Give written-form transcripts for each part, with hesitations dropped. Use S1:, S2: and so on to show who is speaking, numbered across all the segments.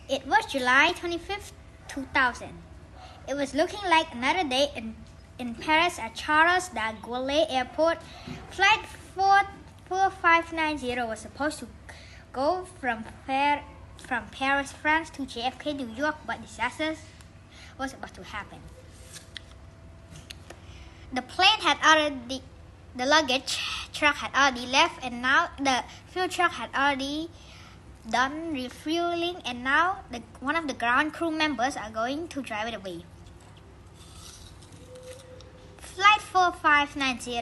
S1: It was July 25th, 2000. It was looking like another day in Paris at Charles de Gaulle Airport. Flight 4590 was supposed to go from Paris, France to JFK, New York, but disaster was about to happen. The luggage truck had already left, and now the fuel truck had already done refueling, and now one of the ground crew members are going to drive it away. Flight 4590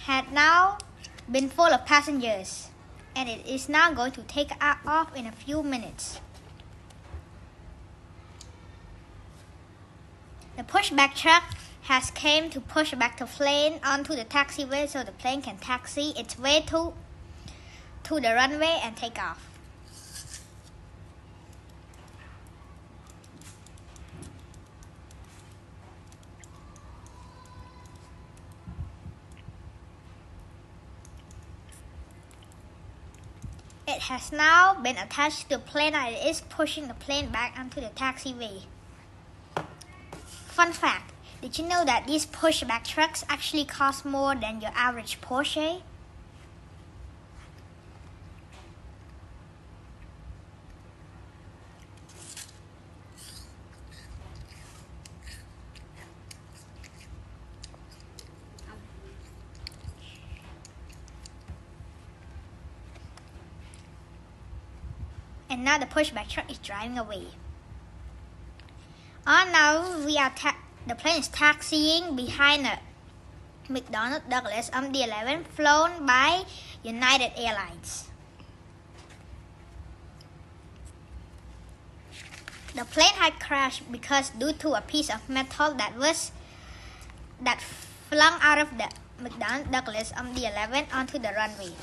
S1: had now been full of passengers, and it is now going to take off in a few minutes. The pushback truck has came to push back the plane onto the taxiway so the plane can taxi its way to the runway and take off. It has now been attached to the plane and it is pushing the plane back onto the taxiway. Fun fact, did you know that these pushback trucks actually cost more than your average Porsche? And now the pushback truck is driving away. Now the plane is taxiing behind a McDonnell Douglas MD-11 flown by United Airlines. The plane had crashed because due to a piece of metal that flung out of the McDonnell Douglas MD-11 onto the runway.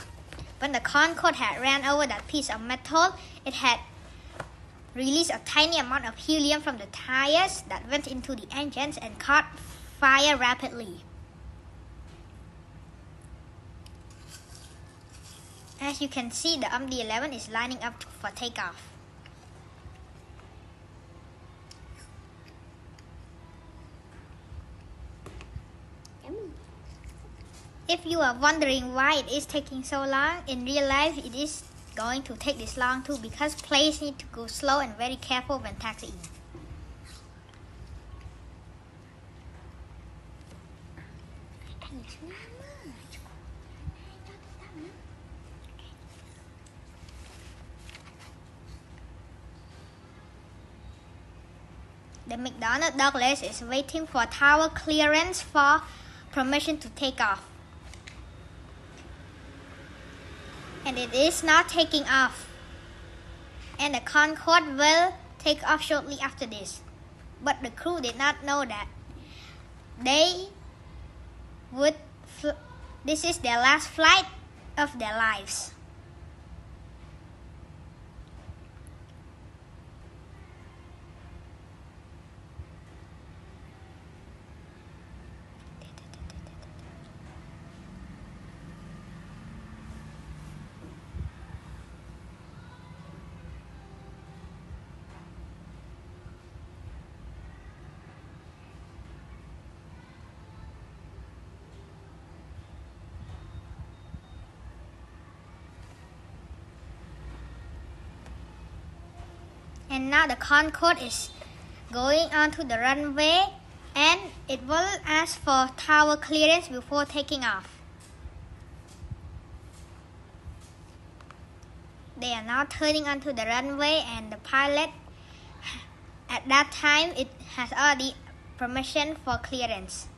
S1: When the Concorde had ran over that piece of metal, it had released a tiny amount of helium from the tires that went into the engines and caught fire rapidly. As you can see, the MD-11 is lining up for takeoff. If you are wondering why it is taking so long, in real life it is going to take this long too because planes need to go slow and very careful when taxiing. The McDonnell Douglas is waiting for tower clearance for permission to take off. And it is not taking off. And the Concorde will take off shortly after this. But the crew did not know that this is their last flight of their lives. And now the Concorde is going onto the runway and it will ask for tower clearance before taking off. They are now turning onto the runway and the pilot, at that time, it has already permission for clearance.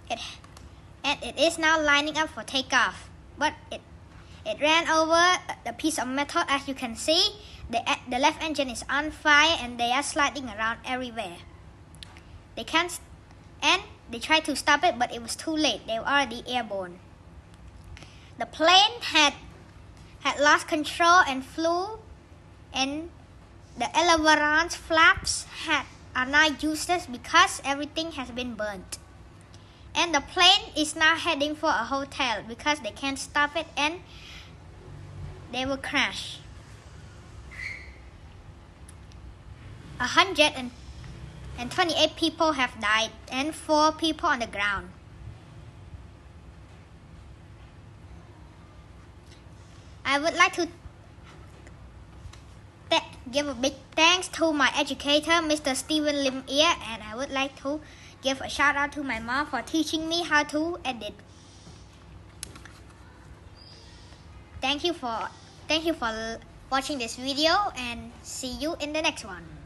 S1: And it is now lining up for takeoff, but it ran over a piece of metal. As you can see, the left engine is on fire and they are sliding around everywhere. They tried to stop it, but it was too late. They were already airborne. The plane had lost control and flew, and the ailerons flaps are now useless because everything has been burnt. And the plane is now heading for a hotel because they can't stop it and they will crash. 128 people have died and 4 people on the ground. I would like to give a big thanks to my educator, Mr. Stephen Lim Ear, and I would like to give a shout out to my mom for teaching me how to edit. Thank you for watching this video and see you in the next one.